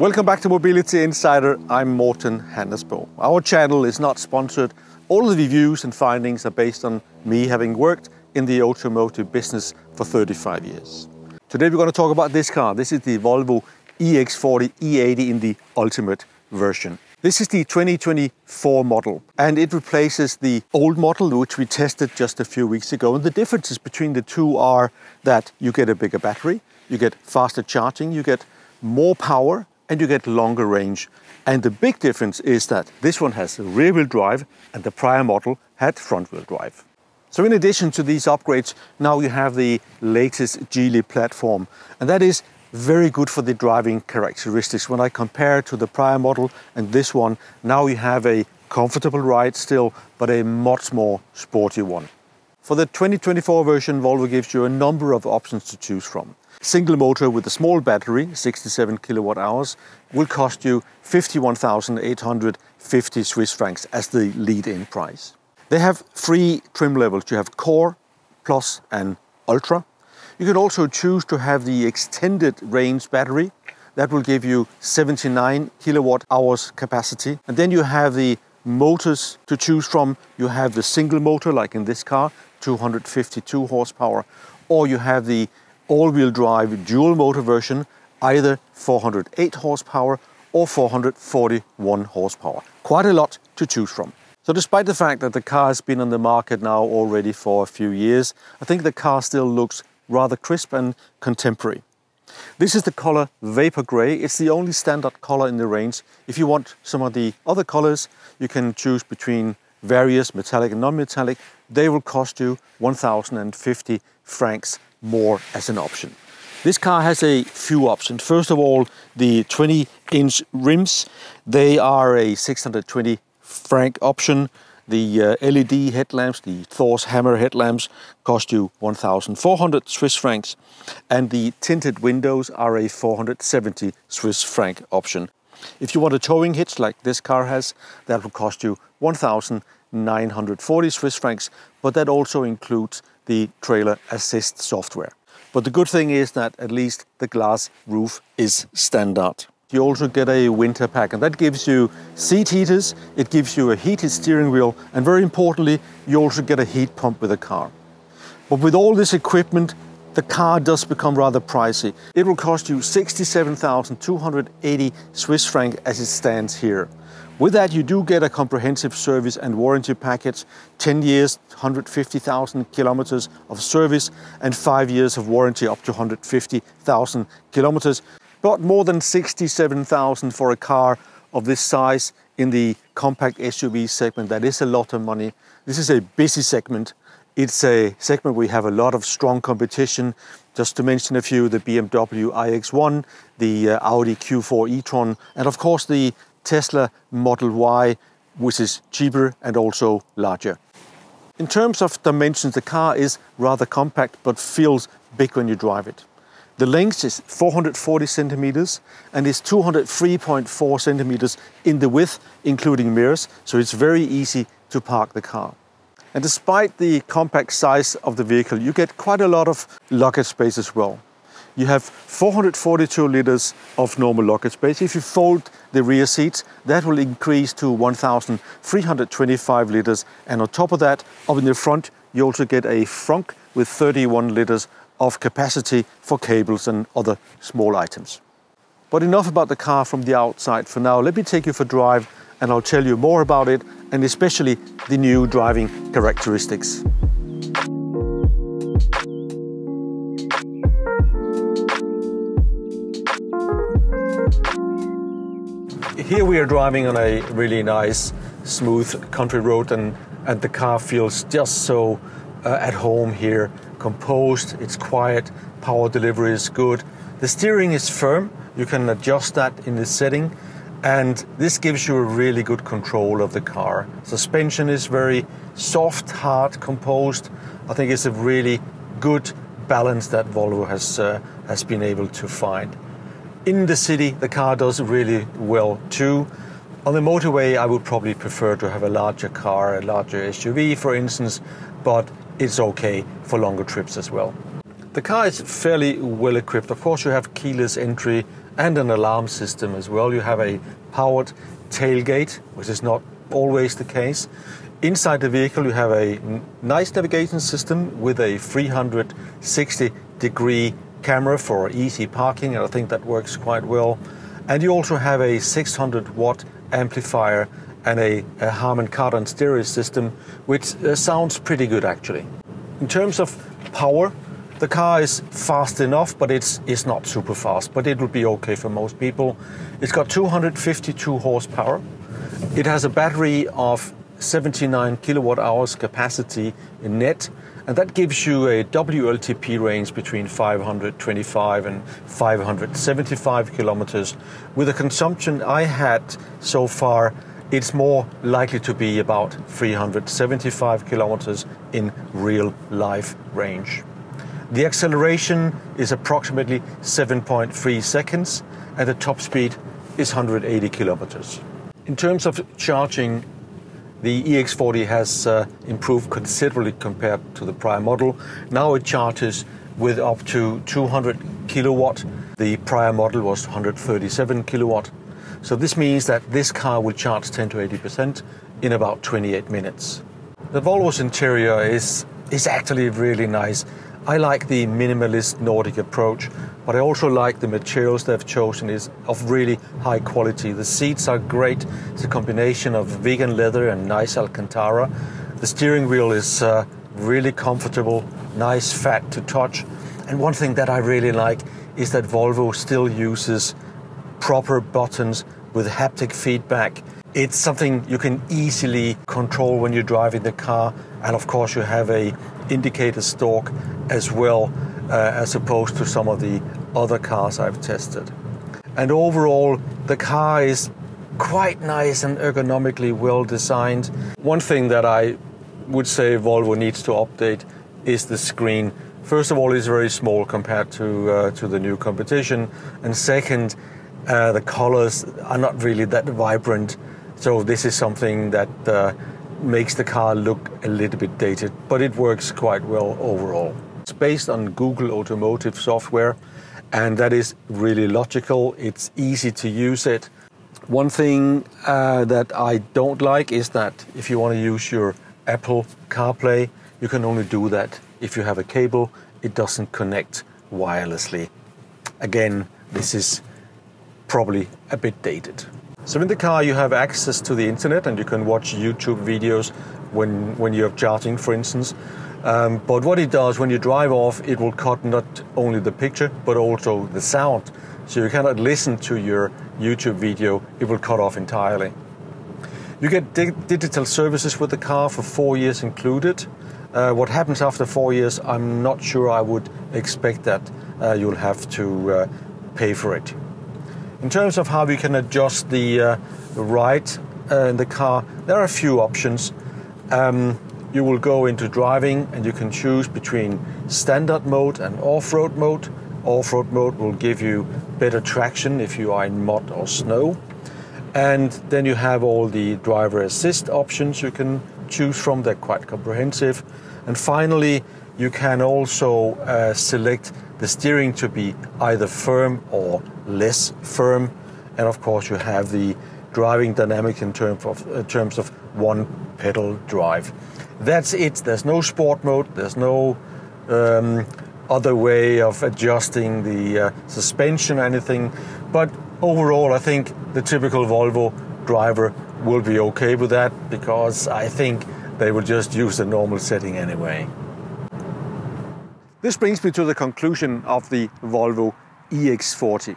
Welcome back to Mobility Insider. I'm Morten Hannesbo. Our channel is not sponsored. All of the reviews and findings are based on me having worked in the automotive business for 35 years. Today we're going to talk about this car. This is the Volvo EX40 E80 in the Ultimate version. This is the 2024 model and it replaces the old model which we tested just a few weeks ago. And the differences between the two are that you get a bigger battery, you get faster charging, you get more power and you get longer range. And the big difference is that this one has rear-wheel drive and the prior model had front-wheel drive. So in addition to these upgrades, now you have the latest Geely platform, and that is very good for the driving characteristics. When I compare to the prior model and this one, now you have a comfortable ride still, but a much more sporty one. For the 2024 version, Volvo gives you a number of options to choose from. Single motor with a small battery, 67 kilowatt hours, will cost you 51,850 Swiss francs as the lead-in price. They have 3 trim levels. You have Core, Plus and Ultra. You can also choose to have the extended range battery. That will give you 79 kilowatt hours capacity. And then you have the motors to choose from. You have the single motor, like in this car, 252 horsepower, or you have the all-wheel drive dual motor version, either 408 horsepower or 441 horsepower. Quite a lot to choose from. So despite the fact that the car has been on the market now already for a few years, I think the car still looks rather crisp and contemporary. This is the color Vapor Grey. It's the only standard color in the range. If you want some of the other colors, you can choose between various metallic and non-metallic. They will cost you 1,050 francs more as an option. This car has a few options. First of all, the 20-inch rims. They are a 620 franc option. The LED headlamps, the Thor's Hammer headlamps, cost you 1,400 Swiss francs. And the tinted windows are a 470 Swiss franc option. If you want a towing hitch like this car has, that will cost you 1,940 Swiss francs, but that also includes the trailer assist software. But the good thing is that at least the glass roof is standard. You also get a winter pack, and that gives you seat heaters, it gives you a heated steering wheel, and very importantly, you also get a heat pump with the car. But with all this equipment, the car does become rather pricey. It will cost you 67,280 Swiss francs as it stands here. With that, you do get a comprehensive service and warranty package, 10 years, 150,000 kilometers of service, and 5 years of warranty up to 150,000 kilometers. But more than 67,000 for a car of this size in the compact SUV segment, that is a lot of money. This is a busy segment. It's a segment where we have a lot of strong competition. Just to mention a few, the BMW iX1, the Audi Q4 e-tron, and of course the Tesla Model Y, which is cheaper and also larger. In terms of dimensions, the car is rather compact but feels big when you drive it. The length is 440 centimeters and is 203.4 centimeters in the width, including mirrors, so it's very easy to park the car. And despite the compact size of the vehicle, you get quite a lot of luggage space as well. You have 442 liters of normal luggage space. If you fold the rear seats, that will increase to 1,325 liters. And on top of that, up in the front, you also get a frunk with 31 liters of capacity for cables and other small items. But enough about the car from the outside for now. Let me take you for a drive and I'll tell you more about it, and especially the new driving characteristics. Here we are driving on a really nice, smooth country road, and the car feels just so at home here. Composed, it's quiet, power delivery is good. The steering is firm, you can adjust that in the setting, and this gives you a really good control of the car. Suspension is very soft, hard, composed. I think it's a really good balance that Volvo has been able to find. In the city, the car does really well too. On the motorway, I would probably prefer to have a larger car, a larger SUV, for instance, but it's okay for longer trips as well. The car is fairly well equipped. Of course, you have keyless entry and an alarm system as well. You have a powered tailgate, which is not always the case. Inside the vehicle, you have a nice navigation system with a 360-degree camera for easy parking, and I think that works quite well. And you also have a 600-watt amplifier and a Harman Kardon stereo system, which sounds pretty good actually. In terms of power, the car is fast enough, but it's not super fast, but it will be okay for most people. It's got 252 horsepower. It has a battery of 79 kilowatt hours capacity in net, and that gives you a WLTP range between 525 and 575 kilometers. With the consumption I had so far, it's more likely to be about 375 kilometers in real life range. The acceleration is approximately 7.3 seconds and the top speed is 180 kilometers. In terms of charging, the EX40 has improved considerably compared to the prior model. Now it charges with up to 200 kilowatt. The prior model was 137 kilowatt. So this means that this car will charge 10 to 80% in about 28 minutes. The Volvo's interior is actually really nice. I like the minimalist Nordic approach, but I also like the materials they've chosen is of really high quality. The seats are great. It's a combination of vegan leather and nice Alcantara. The steering wheel is really comfortable, nice fat to touch. And one thing that I really like is that Volvo still uses proper buttons with haptic feedback. It's something you can easily control when you're driving the car, and of course you have a indicator stalk as well, as opposed to some of the other cars I've tested. And overall, the car is quite nice and ergonomically well designed. One thing that I would say Volvo needs to update is the screen. First of all, it's very small compared to the new competition, and second, the colors are not really that vibrant. So this is something that makes the car look a little bit dated, but it works quite well overall. It's based on Google Automotive software, and that is really logical. It's easy to use it. One thing that I don't like is that if you want to use your Apple CarPlay, you can only do that if you have a cable. It doesn't connect wirelessly. Again, this is probably a bit dated. So in the car you have access to the internet and you can watch YouTube videos when you're charging, for instance. But what it does, when you drive off, it will cut not only the picture but also the sound. So you cannot listen to your YouTube video, it will cut off entirely. You get digital services with the car for 4 years included. What happens after 4 years, I'm not sure. I would expect that you'll have to pay for it. In terms of how we can adjust the ride in the car, there are a few options. You will go into driving and you can choose between standard mode and off-road mode. Off-road mode will give you better traction if you are in mud or snow. And then you have all the driver assist options you can choose from. They're quite comprehensive. And finally, you can also select the steering to be either firm or less firm. And of course you have the driving dynamic in terms of one pedal drive. That's it. There's no sport mode. There's no other way of adjusting the suspension or anything. But overall, I think the typical Volvo driver will be okay with that, because I think they will just use the normal setting anyway. This brings me to the conclusion of the Volvo EX40.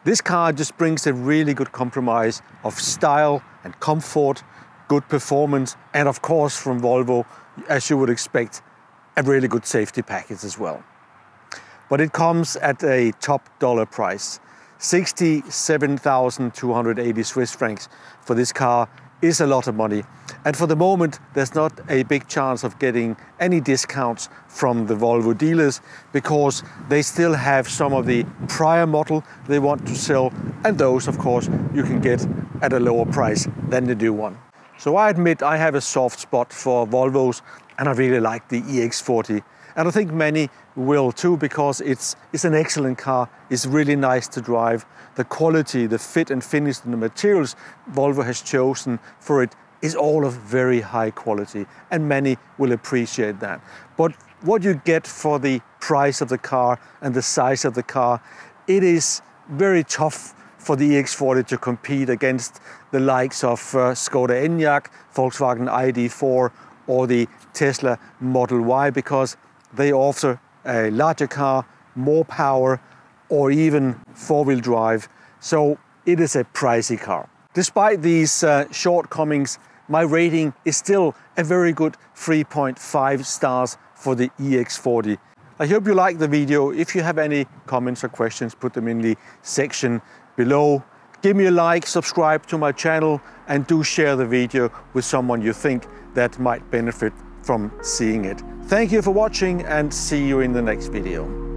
This car just brings a really good compromise of style and comfort, good performance, and of course from Volvo, as you would expect, a really good safety package as well. But it comes at a top dollar price. 67,280 Swiss francs for this car is a lot of money. And for the moment, there's not a big chance of getting any discounts from the Volvo dealers, because they still have some of the prior model they want to sell, and those, of course, you can get at a lower price than the new one. So I admit I have a soft spot for Volvos, and I really like the EX40. And I think many will too, because it's an excellent car. It's really nice to drive. The quality, the fit and finish, and the materials Volvo has chosen for it is all of very high quality, and many will appreciate that. But what you get for the price of the car and the size of the car, it is very tough for the EX40 to compete against the likes of Skoda Enyaq, Volkswagen ID.4 or the Tesla Model Y, because they offer a larger car, more power, or even four-wheel drive. So it is a pricey car. Despite these shortcomings, my rating is still a very good 3.5 stars for the EX40. I hope you liked the video. If you have any comments or questions, put them in the section below. Give me a like, subscribe to my channel, and do share the video with someone you think that might benefit from seeing it. Thank you for watching, and see you in the next video.